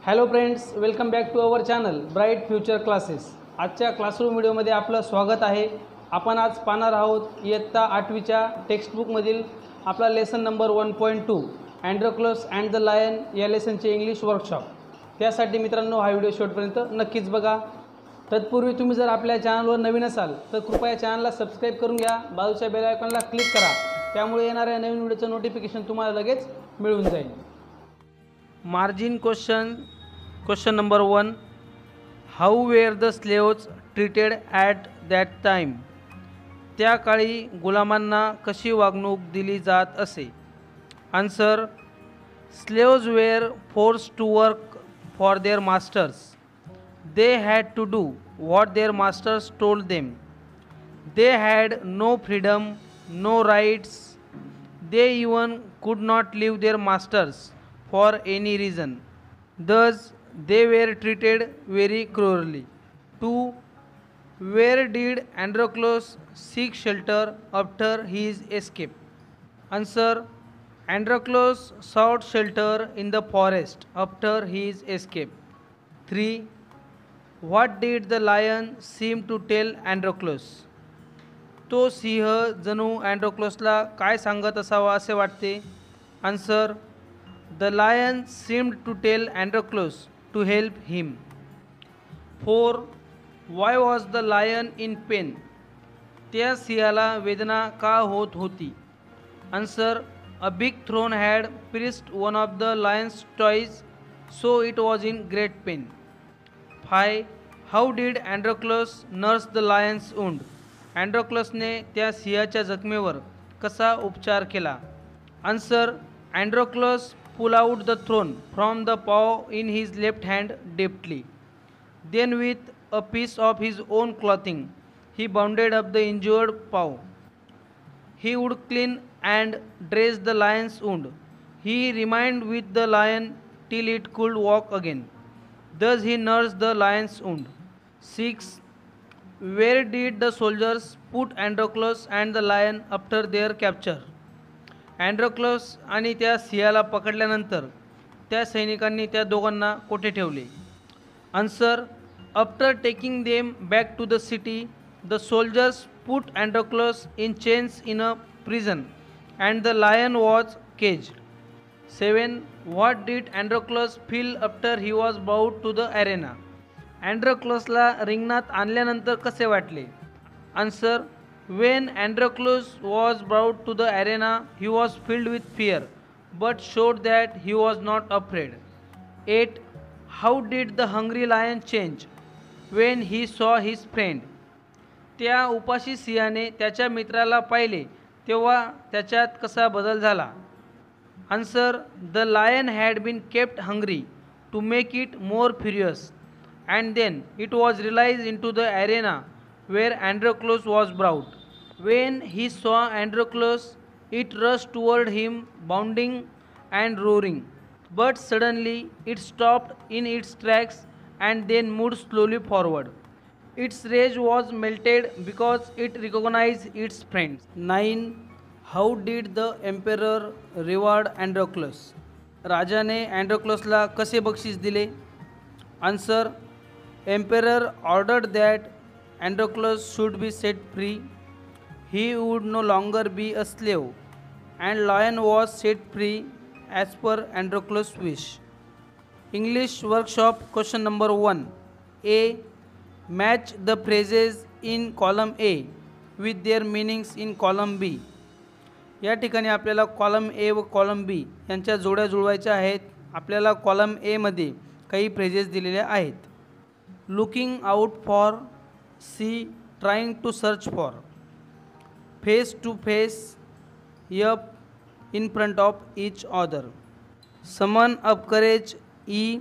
Hello friends, welcome back to our channel bright future classes. आजच्या classroom व्हिडिओमध्ये आपलं स्वागत आहे। आपण आज पाहणार आहोत इयत्ता 8वीच्या टेक्स्टबुकमधील आपला lesson number 1.2 Androcles and the lion या लेसनचे इंग्लिश वर्कशॉप। त्यासाठी मित्रांनो हा व्हिडिओ शेवटपर्यंत नक्कीच बघा। तत्पूर्वी तुम्ही जर आपल्या चॅनलवर नवीन असाल तर कृपया चॅनलला सबस्क्राईब करून घ्या, बाजूच्या बेल आयकॉनला क्लिक करा, त्यामुळे येणाऱ्या नवीन व्हिडिओचं नोटिफिकेशन तुम्हाला लगेच मिळून जाईल। Margin question number 1, how were the slaves treated at that time? त्या काळी गुलामांना कशी वागणूक दिली जात असे? Answer, slaves were forced to work for their masters. They had to do what their masters told them. They had no freedom, no rights. They even could not leave their masters for any reason. Thus, they were treated very cruelly. 2. Where did Androclus seek shelter after his escape? Answer, Androclus sought shelter in the forest after his escape. 3. What did the lion seem to tell Androclus? तो सिंह जणू अँड्रोक्लोसला काय सांगत असावा असे वाटते? Answer, the lion seemed to tell Androclus to help him. 4. Why was the lion in pain? त्या सिंहाला वेदना का होत होती? Answer, a big thorn had pierced one of the lion's toes, so it was in great pain. 5. How did Androclus nurse the lion's wound? अँड्रोक्लसने त्या सिंहाच्या जखमेवर कसा उपचार केला? Answer, Androclus pulled out the thorn from the paw in his left hand deftly. Then with a piece of his own clothing, he bounded up the injured paw. He would clean and dress the lion's wound. He remained with the lion till it could walk again. Thus he nursed the lion's wound. 6. Where did the soldiers put Androclus and the lion after their capture? Androclus आणि त्या सिंहाला पकडल्यानंतर त्या सैनिकांनी त्या दोघांना कोठे ठेवले? Answer, after taking them back to the city, the soldiers put Androclus in chains in a prison and the lion was caged. 7. What did Androclus feel after he was brought to the arena? अँड्रोक्लसला रिंगणात आणल्यानंतर कसे वाटले? Answer, when Androclus was brought to the arena, he was filled with fear, but showed that he was not afraid. 8. How did the hungry lion change when he saw his friend? त्या उपाशी सिंहाने त्याच्या मित्राला पाहिले तेव्हा त्याच्यात कसा बदल झाला? Answer, the lion had been kept hungry to make it more furious, and then it was released into the arena where Androclus was brought. When he saw Androclus, it rushed toward him, bounding and roaring. But suddenly it stopped in its tracks and then moved slowly forward. Its rage was melted because it recognized its friends. 9. How did the emperor reward Androclus? राजाने अँड्रोक्लसला कसे बक्षीस दिले? Answer, emperor ordered that Androclus should be set free. He would no longer be a slave, and lion was set free as per Androclus' wish. English workshop question number 1. A. Match the phrases in column A with their meanings in column B. या ठिकाणी आपल्याला column A व column बी यांच्या जोड्या जुळवायच्या आहेत। आपल्याला column A मध्ये काही फ्रेजेस दिलेले आहेत। Looking out for, C trying to search for, face to face, up in front of each other, summon up courage, E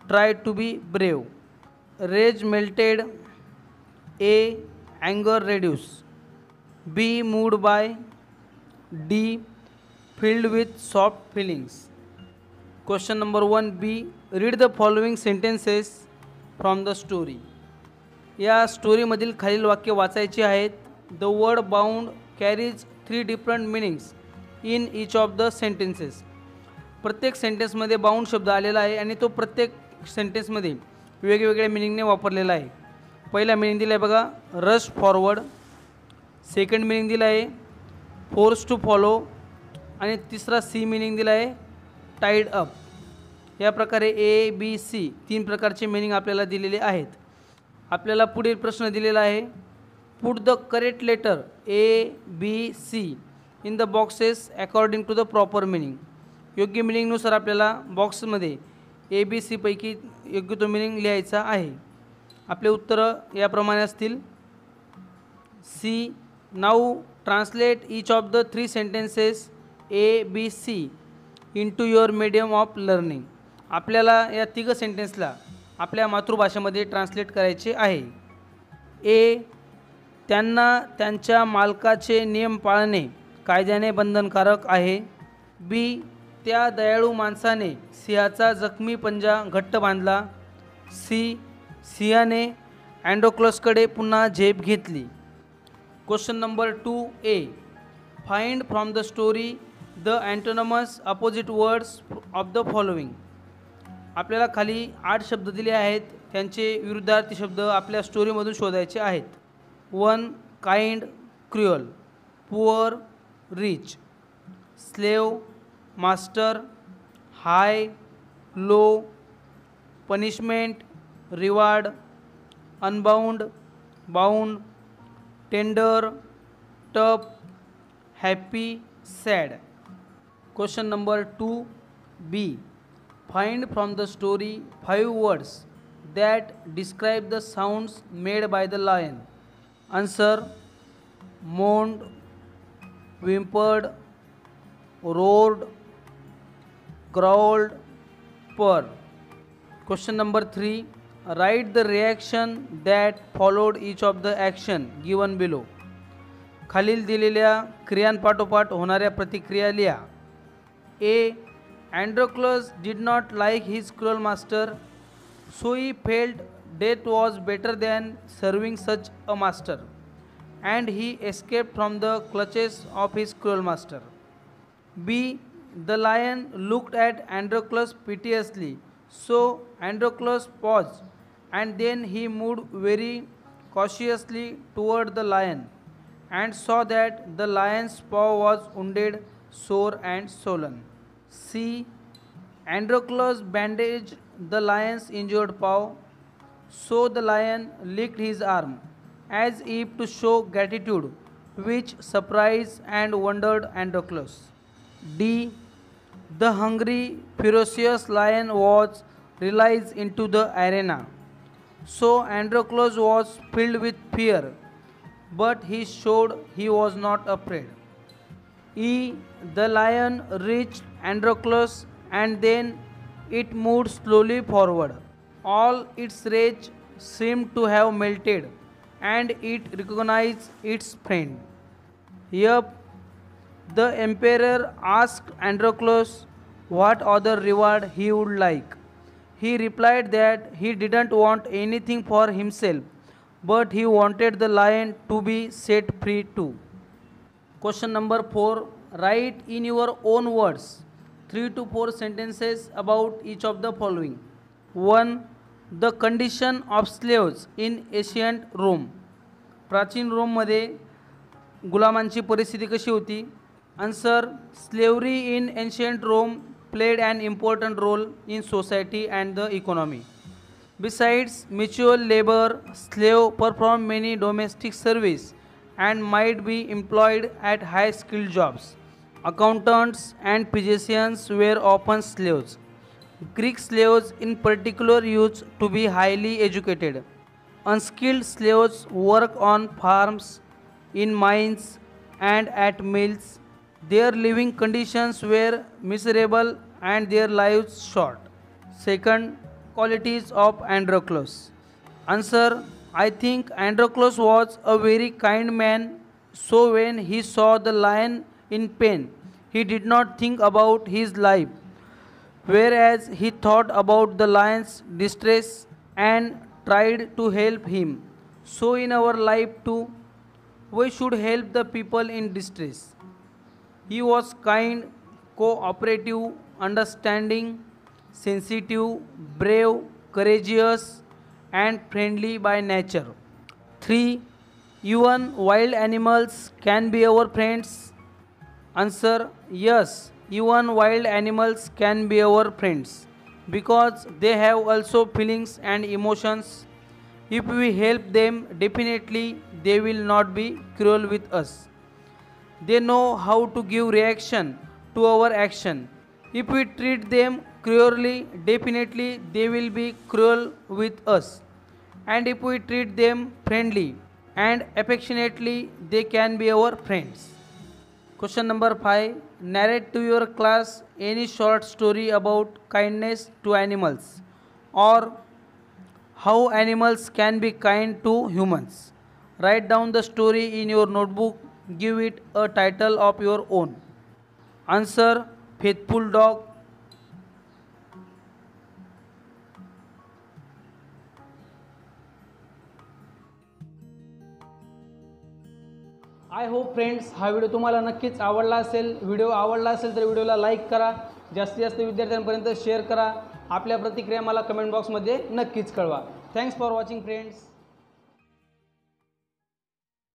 try to be brave, rage melted, A anger reduce, B moved by, D. Filled with soft feelings. Question number 1B. Read the following sentences from the story. या स्टोरीमधील खालील वाक्य वाचायची आहेत। The word bound carries 3 different meanings in each of the sentences. प्रत्येक सेंटेन्समध्ये bound शब्द आलेला आहे आणि तो प्रत्येक सेंटेन्समध्ये वेगवेगळ्या मिनिंगने वापरलेला आहे. पहिला मिनिंग दिला आहे बघा, रश फॉरवर्ड. सेकंड मिनिंग दिला आहे फोर्स टू फॉलो. आणि तिसरा सी मिनिंग दिला आहे टाईड अप. या प्रकारे ए बी सी 3 प्रकारचे मिनिंग आपल्याला दिलेले आहेत. आपल्याला पुढील प्रश्न दिलेला आहे, put the correct letter A B C in the boxes according to the proper meaning. योग्य मिनिंगनुसार आपल्याला बॉक्समध्ये ए बी सी पैकी योग्य तो मिनिंग लिहायचा आहे. आपले उत्तरं याप्रमाणे असतील. C. Now translate each of the 3 sentences A B C into your medium of learning. आपल्याला या 3 सेंटेन्सला आपल्या मातृभाषेमध्ये ट्रान्सलेट करायचे आहे. ए. त्यांना त्यांच्या मालकाचे नियम पाळणे कायद्याने बंधनकारक आहे. बी. त्या दयाळू माणसाने सिंहाचा जखमी पंजा घट्ट बांधला. सी. सिंहाने अँड्रोक्लसकडे पुन्हा झेप घेतली. Question number 2A. Find from the story the antonyms opposite words of the following. आपल्याला खाली 8 शब्द दिले आहेत, त्यांचे विरुद्धार्थी शब्द आपल्या स्टोरीमधून शोधायचे आहेत. 1. Kind, cruel. Poor, rich. Slave, master. High, low. Punishment, reward. Unbound, bound. Tender, tough. Happy, sad. Question number 2B. Find from the story 5 words that describe the sounds made by the lion. Answer: moaned, whimpered, roared, growled, purred. Question number 3. Write the reaction that followed each of the action given below. खालील दिलेल्या क्रियांपाठोपाठ होणाऱ्या प्रतिक्रिया लिहा. A. Androclus did not like his cruel master, so he felt death was better than serving such a master, and he escaped from the clutches of his cruel master. B. The lion looked at Androclus piteously, so Androclus paused, and then he moved very cautiously toward the lion, and saw that the lion's paw was wounded, sore, and swollen. C. Androclus bandaged the lion's injured paw, so the lion licked his arm, as if to show gratitude, which surprised and wondered Androclus. D. The hungry, ferocious lion was released into the arena, so Androclus was filled with fear, but he showed he was not afraid. E. The lion reached Androclus, and then it moved slowly forward. All its rage seemed to have melted, and it recognized its friend. Yep. The emperor asked Androclus what other reward he would like. He replied that he didn't want anything for himself, but he wanted the lion to be set free too. Question number 4. Write in your own words 3 to 4 sentences about each of the following. 1. The condition of slaves in ancient Rome. प्राचीन रोममध्ये गुलामांची परिस्थिती कशी होती? Answer: slavery in ancient Rome played an important role in society and the economy. Besides mutual labor, slaves performed many domestic service and might be employed at high-skilled jobs. Accountants and physicians were often slaves. Greek slaves in particular used to be highly educated. Unskilled slaves work on farms, in mines, and at mills. Their living conditions were miserable and their lives short. Second, qualities of Androclus. Answer: I think Androclus was a very kind man, so when he saw the lion in pain, he did not think about his life, whereas he thought about the lion's distress and tried to help him. So in our life too, We should help the people in distress. He was kind, cooperative, understanding, sensitive, brave, courageous, and friendly by nature. 3. Even wild animals can be our friends. Answer: yes, even wild animals can be our friends because they have also feelings and emotions. If we help them, definitely they will not be cruel with us. They know how to give reaction to our action. If we treat them cruelly, definitely they will be cruel with us. And if we treat them friendly and affectionately, they can be our friends. Question number 5. Narrate to your class any short story about kindness to animals or how animals can be kind to humans. Write down the story in your notebook. Give it a title of your own. Answer: Faithful Dog. I hope friends, हा video तुम्हाला नक्कीच आवडला असेल. Video आवडला असेल तर व्हिडिओला like करा, जास्तीत जास्त विद्यार्थ्यांपर्यंत शेअर करा. आपल्या प्रतिक्रिया मला कमेंट बॉक्समध्ये नक्कीच कळवा. Thanks for watching friends.